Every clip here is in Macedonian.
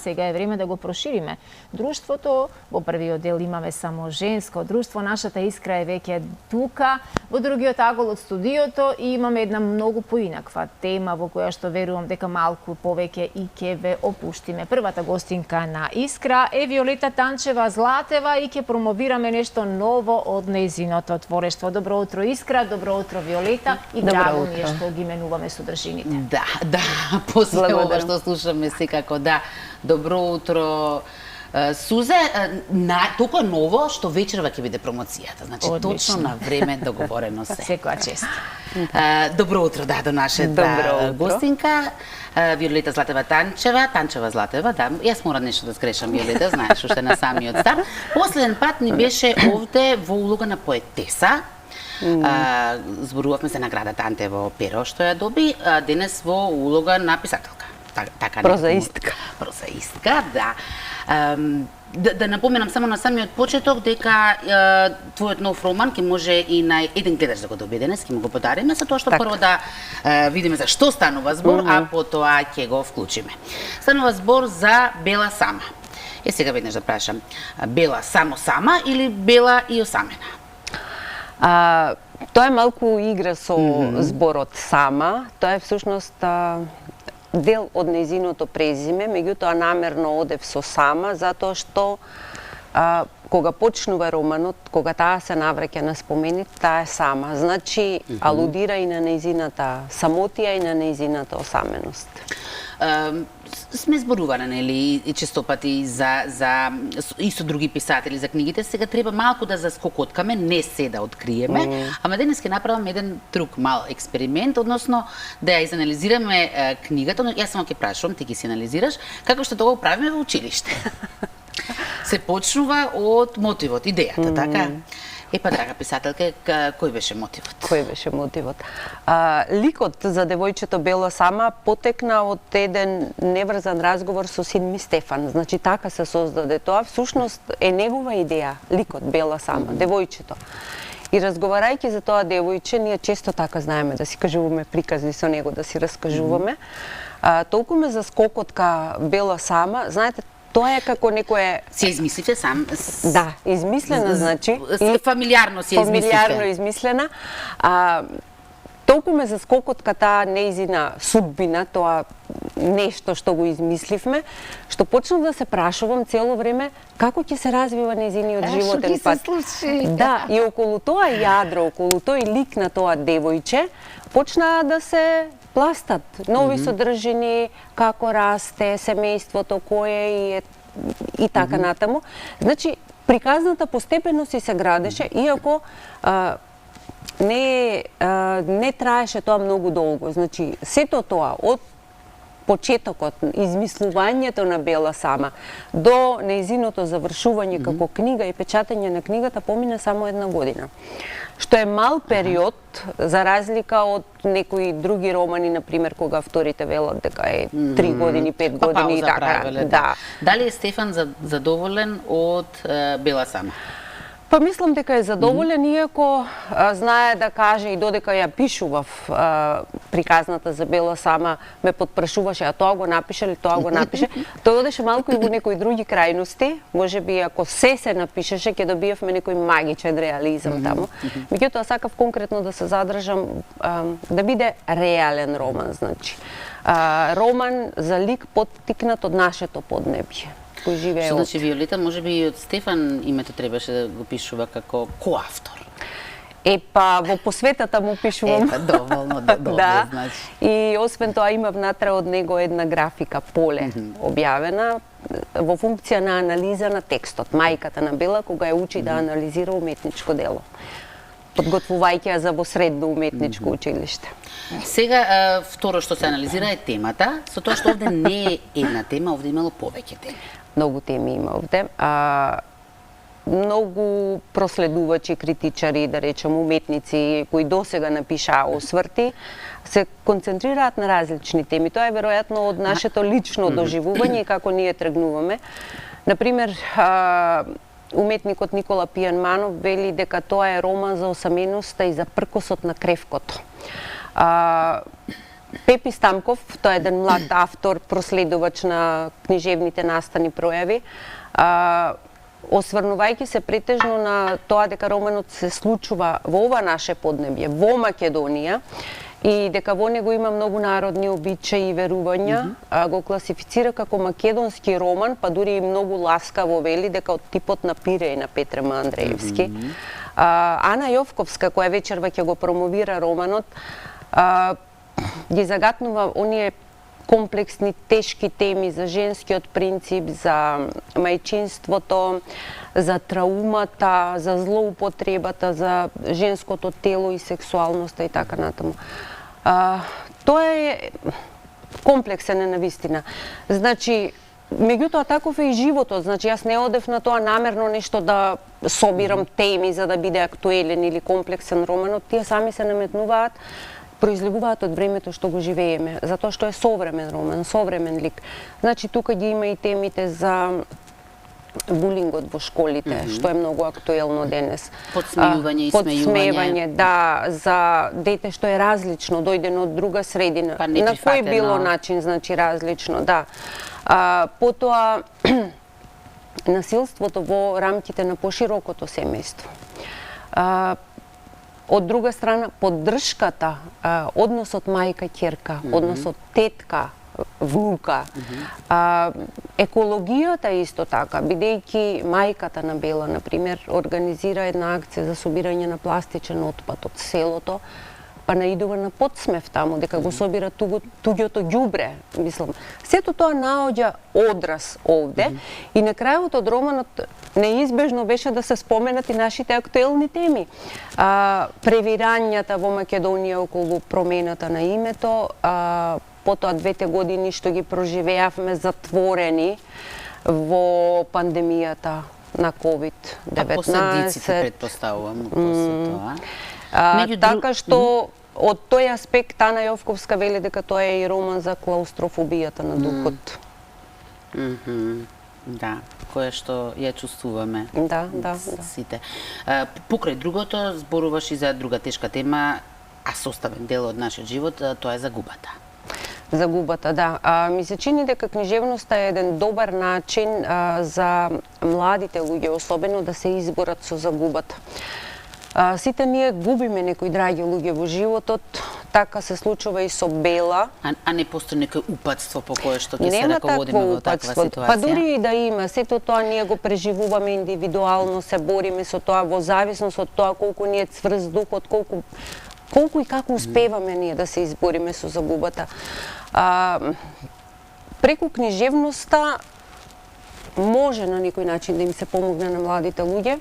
Сега е време да го прошириме. Друштвото, во првиот дел имаме само женско друштво, нашата искра е веќе тука, во другиот агол од студиото и имаме една многу поинаква тема во која што верувам дека малку повеќе и ќе ве опуштиме. Првата гостинка на Искра е Виолета Танчева-Златева и ќе промовираме нешто ново од нејзиното творештво. Добро утро Искра, добро утро Виолета и драго ми е што ги менуваме содржините. Да, после ова што слушаме секако, да. Добро утро, Сузе. Толку ново што вечерва ќе биде промоцијата. Значи, точно на време договорено се. Секоја чест. Добро утро, да, до нашата гостинка. Виолета Златева Танчева, Танчева-Златева, да. Јас мора нешто да сгрешам, Виолета, знаеш, уште на самиот старт. Последен пат ни беше овде во улога на поетеса. Зборувавме се наградата Антево Перо што ја доби, денес во улога на писателка. Прозаистка. Прозаистка, да. Да напоменам само на самиот почеток дека твојот нов роман ќе може и на еден гледач да го добие денес, ќе му го подариме, за тоа што прво да видиме за што станува збор, а потоа ќе го вклучиме. Станува збор за Бела сама. Сега веднаш да прашам, Бела само сама или Бела и осамена? Тоа е малку игра со зборот сама, тоа е всушност дел од нејзиното презиме, меѓутоа намерно одев со сама, затоа што кога почнува романот, кога таа се навраќа на спомените, таа е сама. Значи, алудира и на нејзината самотија и на нејзината осаменост. Сме зборувани, нели, и честопати и со други писатели за книгите. Сега треба малку да заскокоткаме, не се да откриеме, ама денес ќе направиме еден друг мал експеримент, односно да ја изанализираме книгата, но јас само ќе прашувам, ти ги си анализираш, како што тоа го правиме во училиште. Се почнува од мотивот, идејата, така? Епа, драга писателка, кој беше мотивот? Кој беше мотивот? Ликот за девојчето Бела сама потекна од еден неврзан разговор со син ми Стефан. Значи, така се создаде тоа. Всушност е негова идеја, ликот Бела сама, девојчето. И разговарајќи за тоа девојче, ние често така знаеме да си кажуваме приказни со него, да си раскажуваме. Толку ме заскокотка Бела сама, знаете, тоа е како некое... Си измислите сам? Да, измислена, значи. Фамилиарно си измислите? Фамилиарно измислена. Толку ме заскокотка таа нејзина судбина, тоа нешто што го измисливме, што почнав да се прашувам цело време како ќе се развива нејзиниот животен пат. Што ќе се случи? Да, и околу тоа јадро, околу тој лик на тоа девојче, почнаа да се пластат нови содржини, како расте семејството, кое и така натаму. Значи, приказната постепено си се градеше, иако не траеше тоа многу долго. Значи, сето тоа, од почетокот, измислувањето на Бела сама, до нејзиното завршување како книга и печатање на книгата помина само 1 година. Што е мал период, за разлика од некои други романи, например, кога авторите велат дека е 3 години, 5 години и така. Да. Дали е Стефан задоволен од Бела сама? Па мислам дека е задоволен, иако знае да каже и додека ја пишував приказната за Бела сама, ме подпрашуваше, а тоа го напише ли, тоа го напише. Тој одеше малку и во некои други крајности, можеби ако се напишеше, ќе добиевме некој магичен реализам таму. Меѓутоа сакав конкретно да се задржам, да биде реален роман, значи. Роман за лик поттикнат од нашето поднебје. Што значи Виолета, можеби и од Стефан името требаше да го пишува како коавтор? Епа, во посветата му пишувам. Доволно, добро, значи. И освен тоа имав натре од него една графика, поле, објавена во функција на анализа на текстот. Мајката на Бела, кога ја учи да анализира уметничко дело, подготвувајќи ја за во средно уметничко училиште. Сега, второ што се анализира е темата, со тоа што овде не е една тема, овде имало повеќе теми. Многу теми има овде. Многу проследувачи, критичари, да речем уметници, кои досега напишаа осврти, се концентрираат на различни теми. Тоа е веројатно од нашето лично доживување и како ние тргнуваме. Например, уметникот Никола Пијанманов вели дека тоа е роман за осаменоста и за пркосот на кревкото. Пепи Стамков, тој е еден млад автор, проследувач на книжевните настани пројави, осврнувајќи се претежно на тоа дека романот се случува во ова наше поднебје, во Македонија, и дека во него има многу народни обичаи и верувања, го класифицира како македонски роман, па дури и многу ласкаво вели дека од типот на Пиреј на Петре М. Андреевски. Ана Јовковска, која вечерва ќе го промовира романот, ги загатнува оние комплексни, тешки теми за женскиот принцип, за мајчинството, за траумата, за злоупотребата, за женското тело и сексуалноста и така натаму. Тоа е комплексен на вистина. Значи, меѓутоа таков е и животот, значи јас не одев на тоа намерно нешто да собирам теми за да биде актуелен или комплексен романот, тие сами се наметнуваат, произлегуваат од времето што го живееме, затоа што е современ роман, современ лик. Значи тука ги има и темите за булингот во школите, што е многу актуелно денес. Подсмејување и смејување. Да, за дете што е различно, дојдено од друга средина. Па на кој било начин, значи различно, да. Потоа насилството во рамките на поширокото семејство. Од друга страна, поддршката, односот мајка-ќерка, односот тетка, внука. Екологијата исто така, бидејќи мајката на Бела, например, организира една акција за собирање на пластичен отпад од селото, па наидува на подсмев таму, дека го собира туѓото ѓубре, мислам. Сето тоа наоѓа одраз овде и на крајот од романот неизбежно беше да се споменат и нашите актуелни теми. Превирањата во Македонија околу промената на името, потоа 2 години што ги проживеавме затворени во пандемијата на COVID-19. А последиците, предпоставувам, после тоа. Така што од тој аспект Ана Јовковска вели дека тоа е и роман за клаустрофобијата на духот. Да, кое што ја чувствуваме. Да. Сите. Покрај другото, зборуваш и за друга тешка тема, а составен дел од нашиот живот, тоа е загубата. Загубата, да. Ми се чини дека книжевноста е еден добар начин за младите луѓе, особено да се изборат со загубата. Сите ние губиме некои драги луѓе во животот, така се случува и со Бела. А не постои некој упатство по кое што ќе се раководиме во таква ситуација? Па дури и да има, сето тоа ние го преживуваме индивидуално, се бориме со тоа во зависност од тоа колку ни е цврст духот, колку и како успеваме ние да се избориме со загубата. Преку книжевноста може на некој начин да им се помогне на младите луѓе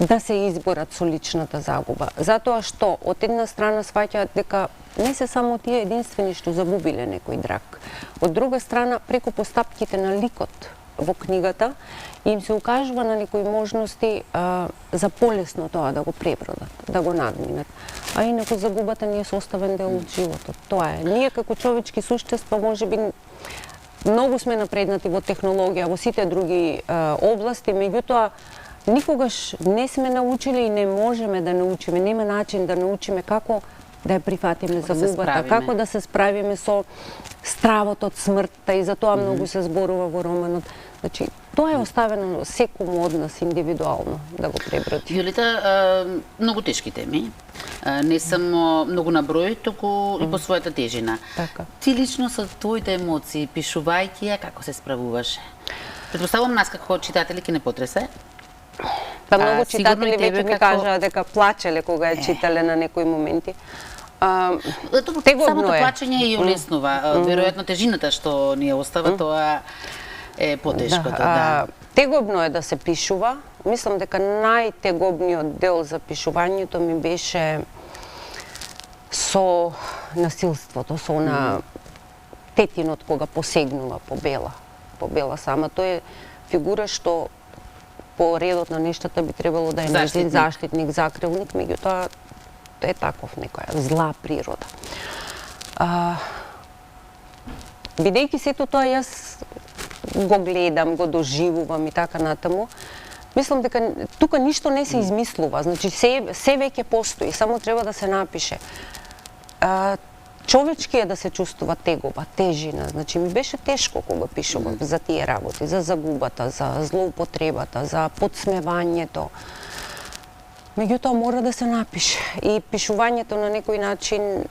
да се изборат со личната загуба. Затоа што од една страна сваќаат дека не се само тие единствени што загубиле некој драг. Од друга страна, преку постапките на ликот во книгата, им се укажува на некои можности за полесно тоа да го пребродат, да го надминат. А инаку загубата не е составен дел од животот. Тоа е. Ние како човечки суштества можеби многу сме напреднати во технологија, во сите други области, меѓутоа никогаш не сме научили и не можеме да научиме, нема начин да научиме како да ја прифатиме загубата, како да се справиме со стравот од смртта, и за тоа многу се зборува во романот. Значи, тоа е оставено секому од нас индивидуално да го преброди. Јолита, многу тешки теми, не само многу на број, туку и по својата тежина. Така. Ти лично со твоите емоции, пишувајќи ја, како се справуваше? Предпоставувам нас како читатели ќе не потресе? Па многу читатели веќе ми кажаа дека плачеле кога ја читале на некои моменти. Самото плачење ја улеснува. Веројатно тежината што ни ја остава, тоа е потешкото, да. Тегобно е да се пишува. Мислам дека најтегобниот дел за пишувањето ми беше со насилството, со на тетинот кога посегнува по Бела сама. Тој е фигура што по редот на нештата би требало да е нејзин заштитник, закрилник, меѓутоа е таков некоја зла природа. Бидејќи сето тоа јас го гледам, го доживувам и така натаму, мислам дека тука ништо не се измислува, значи се веќе постои, само треба да се напише. човечки е да се чувствува тегоба, тежина. Значи ми беше тешко кога пишував за тие работи, за загубата, за злоупотребата, за подсмевањето. Меѓутоа мора да се напише и пишувањето на некој начин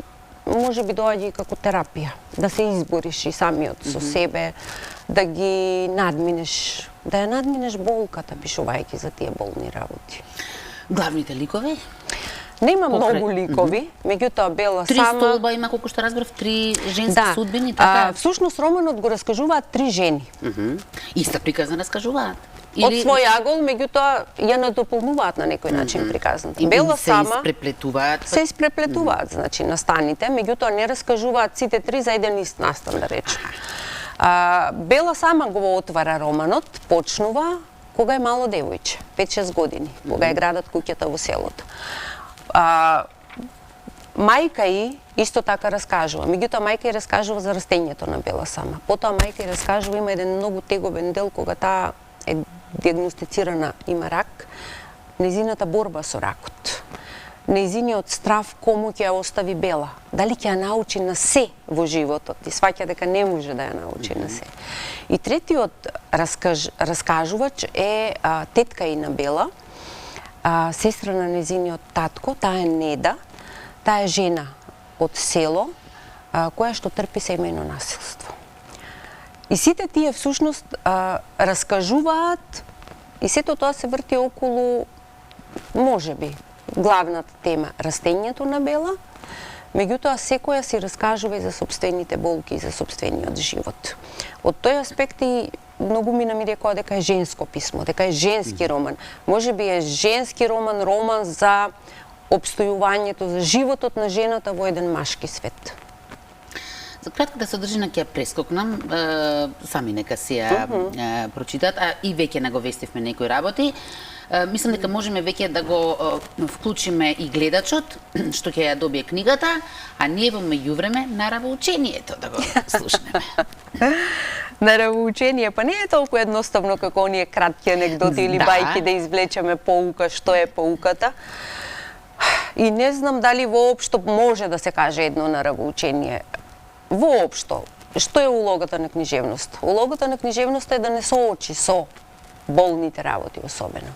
може би доаѓа и како терапија, да се избориш и самиот со себе, да ги надминеш, да ја надминеш болката пишувајќи за тие болни работи. Главните ликови? Нема многу ликови, меѓутоа Бела Три сама... столба има, колку што разбрав, три женски Да. судбини, така? Всушност романот го раскажуваат три жени. Иста приказна раскажуваат. Од свој агол, меѓутоа ја надополнуваат на некој начин приказната. Бела се сама испреплетуваат. се испреплетуваат, значи настаните, меѓутоа не раскажуваат сите три за еден ист настан, да речем. Бела сама го отвара романот, почнува кога е мало девојче, 5-6 години, кога е градат куќата во селото. Мајка и исто така раскажува, меѓутоа мајка и раскажува за растењето на Бела сама. Потоа мајка и раскажува, има еден многу тегобен дел кога таа е диагностицирана, има рак, незината борба со ракот. Нејзиниот страв кому ќе ја остави Бела, дали ќе ја научи на се во животот и сваќа дека не може да ја научи на се. И третиот раскажувач е тетка и на Бела, сестра на незиниот татко, таа е Неда, таа е жена од село, која што трпи семејно насилство. И сите тие всушност раскажуваат и сето тоа се врти околу, можеби, главната тема растењето на Бела, меѓутоа секоја си раскажува и за сопствените болки и за сопствениот живот. Од тој аспект и многу мина ми рекоа дека е женско писмо, дека е женски роман. Можеби е женски роман, роман за обстојувањето, за животот на жената во еден машки свет. За кратко да се одржи на ќе прескокнам, сами нека си ја прочитат, а и веќе наговестивме некои работи. Мислам дека можеме веќе да го вклучиме и гледачот, што ќе ја добие книгата, а ние во меѓувреме на равоучението да го слушнеме. На равоучение, па не е толку едноставно како оние кратки анегдоти или бајки да извлечеме поука, што е поуката. И не знам дали воопшто може да се каже едно на равоучение. Воопшто, што е улогата на книжевност? Улогата на книжевност е да не соочи со болните работи особено.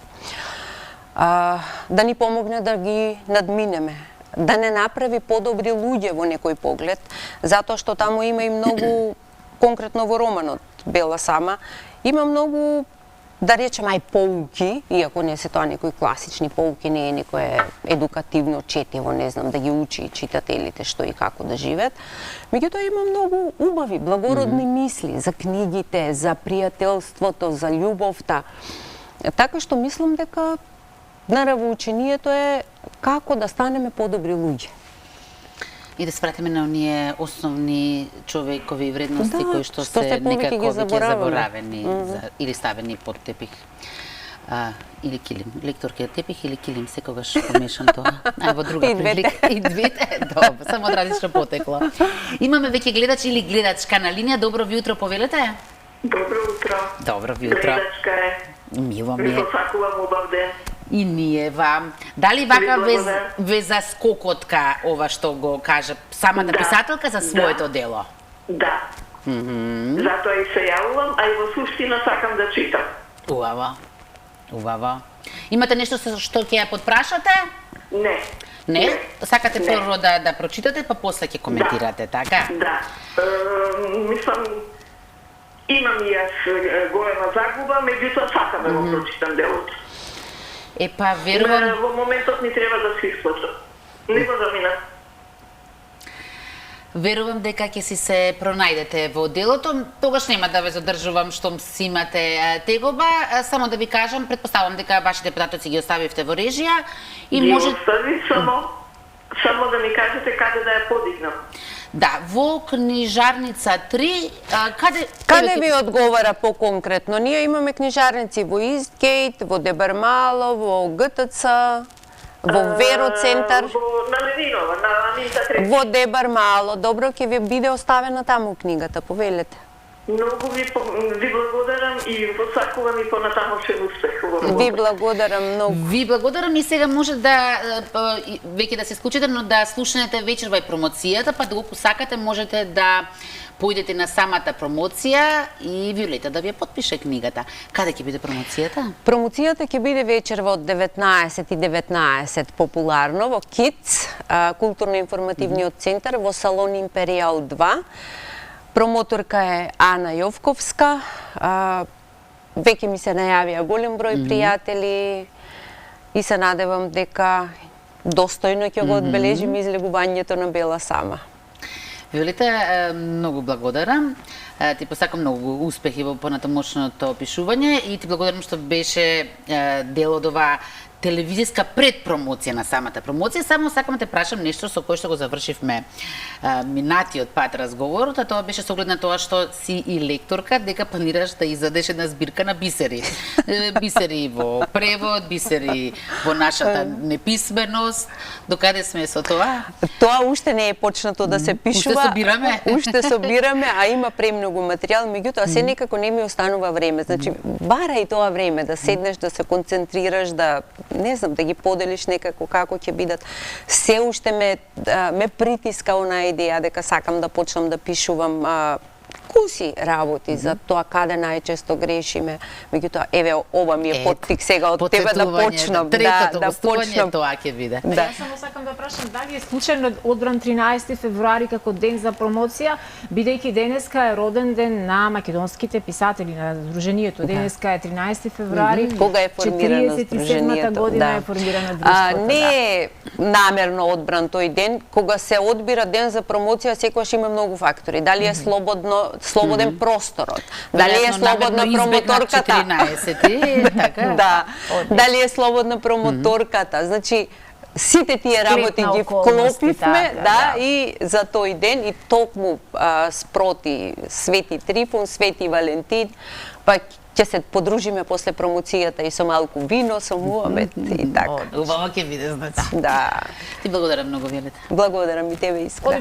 Да ни помогне да ги надминеме, да не направи подобри луѓе во некој поглед, затоа што таму има и многу, конкретно во романот Бела сама, има многу, да речем, поуки, иако не се тоа некои класични поуки, не е некое едукативно четиво, не знам, да ги учи читателите што и како да живеат. Меѓутоа има многу убави, благородни мисли за книгите, за пријателството, за љубовта. Така што мислам дека на равоучението е како да станеме подобри луѓе. И да спратиме на оние основни човекови вредности кои што се некако веќе заборавени или ставени под тепих. Или килим. Лекторкиот тепих или килим, секогаш помешам тоа. Во друга прилика. И двете. Добро, само од различно потекло. Имаме веќе гледач или гледачка на линија. Добро ви утро, повелете? Добро утро. Добро ви утро. Гледачка е. Мило ми е. Ви посакувам убав ден. И ние вам. Дали вака ве заскокотка ова што го кажа самата писателка за своето дело? Да. Затоа и се јавувам, а и во суштина сакам да читам. Убаво. Убаво. Имате нешто што ќе ја подпрашате? Не. Не? Сакате прво да прочитате, па после ќе коментирате, така? Да. Мислам, имам и јас голема загуба, меѓутоа сакам да го прочитам делото. Епа, верувам... Во моментот ми треба да се исклучам. Не го замина. Верувам дека ќе си се пронајдете во делото, тогаш нема да ве задржувам штом си имате тегоба, само да ви кажам, предпоставам дека вашите податоци ги оставивте во режија и ги може... остави само да ми кажете каде да ја подигнам. Да, во книжарница 3, Каде ви одговара по-конкретно? Ние имаме книжарници во Истгейт, во Дебармало, во ГТЦ, во Веро центар. На Левинова, на Аминта 3. Во Дебармало. Добро, ќе ви биде оставена таму книгата, повелете. Многу ви благодарам и посакувам и понатамошен успех во работа. Ви благодарам многу. Ви благодарам и сега може да веќе да се исклучите, но да слушнете вечерва и промоцијата, па доколку сакате можете да поидете на самата промоција и Виолета да ви ја подпише книгата. Каде ќе биде промоцијата? Промоцијата ќе биде вечерва од 19:19 популарно во КИЦ, културно-информативниот центар во салон Империјал 2. Промоторка е Ана Јовковска. Веќе ми се најавија голем број пријатели и се надевам дека достојно ќе го одбележим излегувањето на Бела Сама. Виолета, многу благодарам. Ти посакам многу успехи во понатамошното опишување и ти благодарам што беше дел од оваа телевизиска предпромоција на самата промоција. Само сакам да те прашам нешто со кое што го завршивме минатиот пат разговорот, а тоа беше со оглед на тоа што си и лекторка, дека планираш да издадеш една збирка на бисери. Бисери во превод, бисери во нашата неписменост. Докаде сме со тоа? Тоа уште не е почнато да се пишува. Уште собираме. Уште собираме, а има премногу материјал, меѓутоа се некако не ми останува време. Значи, бара и тоа време да седнеш, да се концентрираш, да не знам, да ги поделиш некако како ќе бидат. Се уште ме притиска онаа идеја дека сакам да почнам да пишувам куси работи за тоа каде најчесто грешиме. Меѓутоа, еве, ова ми е поттик сега од тебе да почнам. Третото гостување, тоа ќе биде. Јас само сакам да прашам дали е случајно одбран 13 февруари како ден за промоција, бидејќи денеска е роден ден на македонските писатели на Сдруженијето. Денеска е 13 февруари. Кога е формирано 47-та година е формирано друштвото. Не е намерно одбран тој ден. Кога се одбира ден за промоција, секогаш има многу фактори. Дали е слободен просторот, дали е слободна промоторката. 14, така? Да. Дали е слободна промоторката. Значи, сите тие работи ги вклопивме, да, и за тој ден и токму спроти Свети Трифун, Свети Валентин, па ќе се подружиме после промоцијата и со малку вино, со муабет и така. Убаво ќе биде, значи. Да. Ти благодарам многу, Виолета. Благодарам и тебе, Искра.